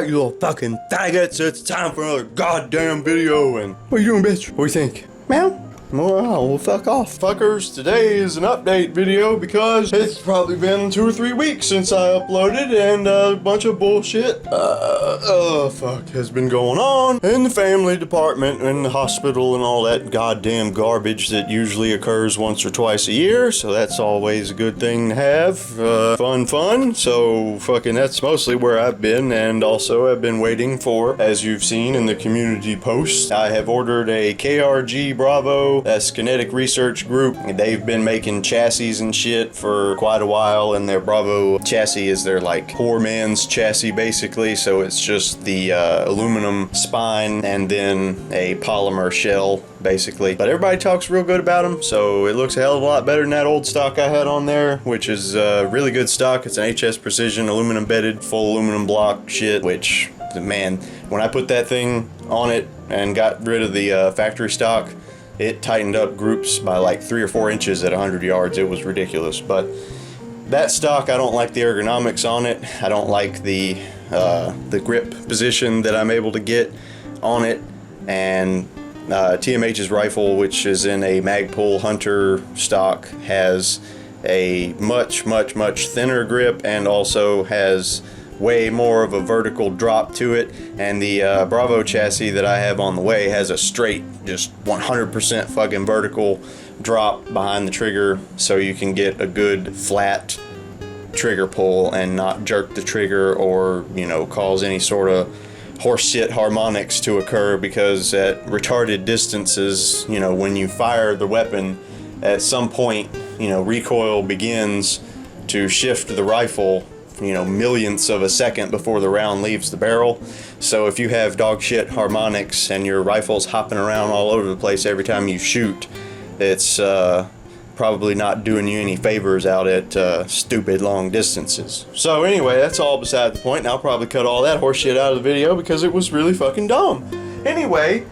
Alright, you little fucking faggots, it's time for another goddamn video, and what are you doing, bitch? What do you think? Meow? Well, fuck off. Fuckers, today is an update video because it's probably been 2 or 3 weeks since I uploaded, and a bunch of bullshit, has been going on in the family department and the hospital and all that goddamn garbage that usually occurs once or twice a year, so that's always a good thing to have. Fun, so fucking that's mostly where I've been, and also I've been waiting for, as you've seen in the community post, I have ordered a KRG Bravo. That's Kinetic Research Group. They've been making chassis and shit for quite a while, and their Bravo chassis is their like poor man's chassis basically, so it's just the aluminum spine and then a polymer shell basically. But everybody talks real good about them, so it looks a hell of a lot better than that old stock I had on there, which is really good stock. It's an HS Precision aluminum bedded full aluminum block shit, which, man, when I put that thing on it and got rid of the factory stock, it tightened up groups by like 3 or 4 inches at 100 yards. It was ridiculous. But that stock, I don't like the ergonomics on it. I don't like the grip position that I'm able to get on it. And TMH's rifle, which is in a Magpul Hunter stock, has a much thinner grip and also has way more of a vertical drop to it, and the Bravo chassis that I have on the way has a straight, just 100% fucking vertical drop behind the trigger, so you can get a good flat trigger pull and not jerk the trigger or, you know, cause any sort of horseshit harmonics to occur, because at retarded distances, you know, when you fire the weapon, at some point, you know, recoil begins to shift the rifle, you know, millionths of a second before the round leaves the barrel. So if you have dog shit harmonics and your rifle's hopping around all over the place every time you shoot, it's probably not doing you any favors out at stupid long distances. So anyway, that's all beside the point, and I'll probably cut all that horse shit out of the video because it was really fucking dumb. Anyway,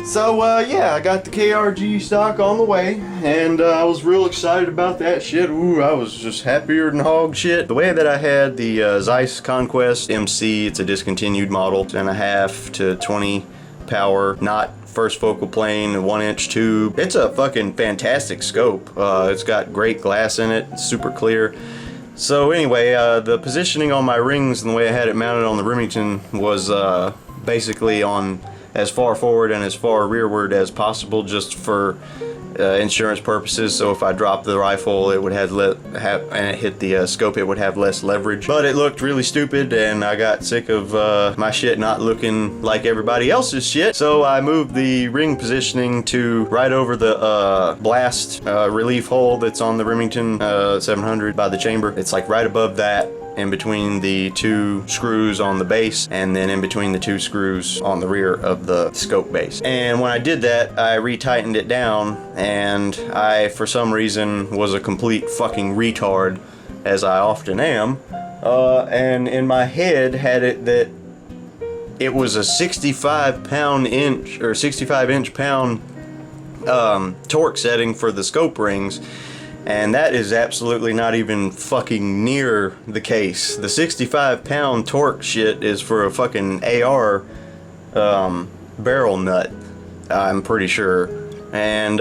so yeah, I got the KRG stock on the way, and I was real excited about that shit. Ooh, I was just happier than hog shit. The way that I had the Zeiss Conquest MC, it's a discontinued model, 10.5 to 20 power, not first focal plane, a 1-inch tube. It's a fucking fantastic scope. It's got great glass in it, it's super clear. So anyway, the positioning on my rings and the way I had it mounted on the Remington was basically on as far forward and as far rearward as possible, just for insurance purposes. So if I dropped the rifle, it would and it hit the scope, it would have less leverage. But it looked really stupid, and I got sick of my shit not looking like everybody else's shit. So I moved the ring positioning to right over the blast relief hole that's on the Remington 700 by the chamber. It's like right above that, in between the 2 screws on the base, and then in between the 2 screws on the rear of the scope base. And when I did that, I retightened it down, and I, for some reason, was a complete fucking retard, as I often am, and in my head had it that it was a 65 inch pound torque setting for the scope rings. And that is absolutely not even fucking near the case. The 65 pound torque shit is for a fucking AR barrel nut, I'm pretty sure. And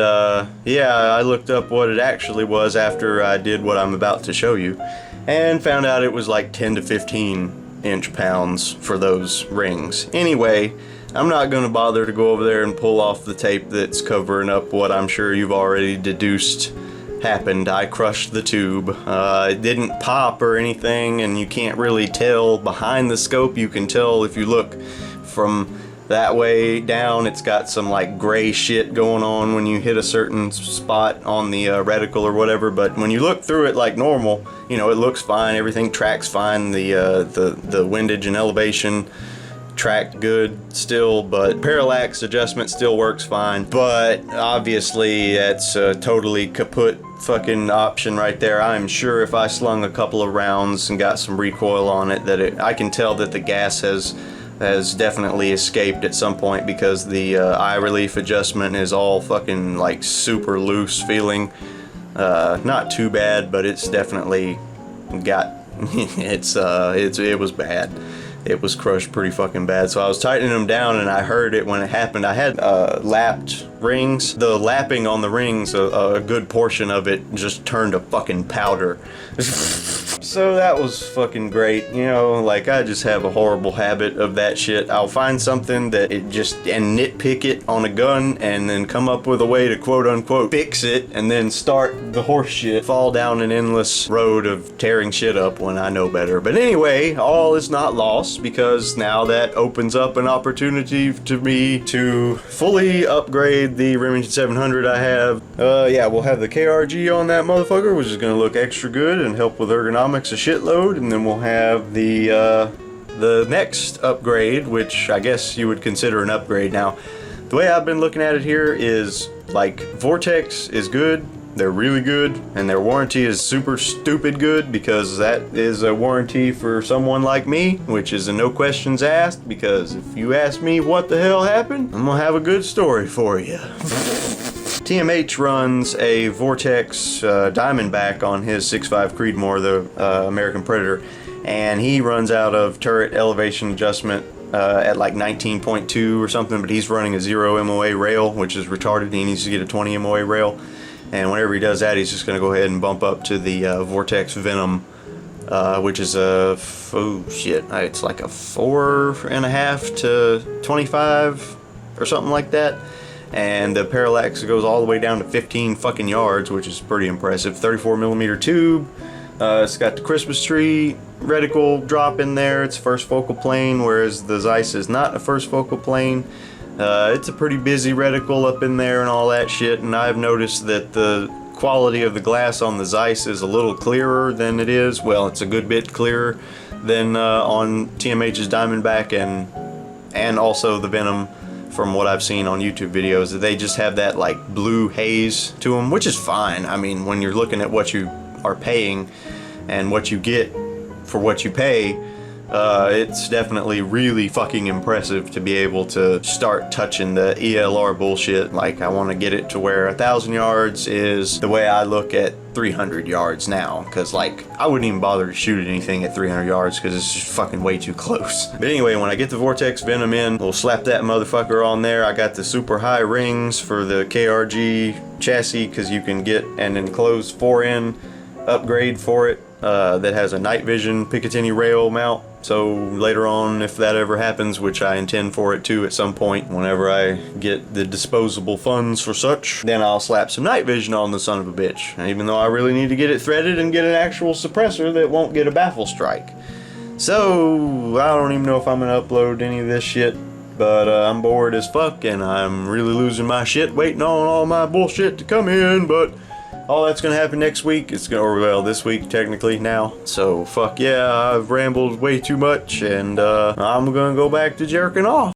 yeah, I looked up what it actually was after I did what I'm about to show you, and found out it was like 10 to 15 inch pounds for those rings. Anyway, I'm not gonna bother to go over there and pull off the tape that's covering up what I'm sure you've already deduced happened. I crushed the tube. It didn't pop or anything, and you can't really tell behind the scope. You can tell if you look from that way down, it's got some like gray shit going on when you hit a certain spot on the reticle or whatever, but when you look through it like normal, you know, it looks fine, everything tracks fine, the windage and elevation tracked good still, but parallax adjustment still works fine. But obviously that's a totally kaput fucking option right there. I'm sure if I slung a couple of rounds and got some recoil on it, that I can tell that the gas has definitely escaped at some point, because the eye relief adjustment is all fucking like super loose feeling. Not too bad, but it's definitely got it was bad. it was crushed pretty fucking bad. So I was tightening them down and I heard it when it happened. I had lapped rings. The lapping on the rings, a good portion of it just turned to fucking powder. So that was fucking great. You know, like I just have a horrible habit of that shit. I'll find something that it just, and nitpick it on a gun and then come up with a way to quote unquote fix it and then start the horse shit. Fall down an endless road of tearing shit up when I know better. But anyway, all is not lost because now that opens up an opportunity to me to fully upgrade the Remington 700 I have. Yeah, we'll have the KRG on that motherfucker, which is gonna look extra good and help with ergonomics a shitload, and then we'll have the next upgrade, which I guess you would consider an upgrade. Now, the way I've been looking at it here is like Vortex is good, they're really good, and their warranty is super stupid good because that is a warranty for someone like me, which is a no questions asked, because if you ask me what the hell happened, I'm gonna have a good story for you. TMH runs a Vortex Diamondback on his 6.5 Creedmoor, the American Predator, and he runs out of turret elevation adjustment at like 19.2 or something, but he's running a 0 MOA rail, which is retarded. He needs to get a 20 MOA rail, and whenever he does that, he's just going to go ahead and bump up to the Vortex Venom, which is a, oh shit, it's like a 4.5 to 25 or something like that. And the parallax goes all the way down to 15 fucking yards, which is pretty impressive. 34mm tube. It's got the Christmas tree reticle drop in there. It's first focal plane, whereas the Zeiss is not a first focal plane. It's a pretty busy reticle up in there and all that shit. And I've noticed that the quality of the glass on the Zeiss is a little clearer than it is. Well, it's a good bit clearer than on TMH's Diamondback and also the Venom. From what I've seen on YouTube videos, that they just have that like blue haze to them, which is fine. I mean, when you're looking at what you are paying and what you get for what you pay, it's definitely really fucking impressive to be able to start touching the ELR bullshit. Like, I want to get it to where 1,000 yards is the way I look at 300 yards now, because like I wouldn't even bother to shoot anything at 300 yards because it's just fucking way too close. But anyway, when I get the Vortex Venom in, we'll slap that motherfucker on there. I got the super high rings for the KRG chassis because you can get an enclosed 4N upgrade for it that has a night vision Picatinny rail mount. So later on, if that ever happens, which I intend for it to at some point, whenever I get the disposable funds for such, then I'll slap some night vision on the son of a bitch. Even though I really need to get it threaded and get an actual suppressor that won't get a baffle strike. So I don't even know if I'm gonna upload any of this shit, but I'm bored as fuck and I'm really losing my shit waiting on all my bullshit to come in, but all that's gonna happen next week. It's gonna, or well, this week technically now. So fuck yeah, I've rambled way too much, and I'm gonna go back to jerking off.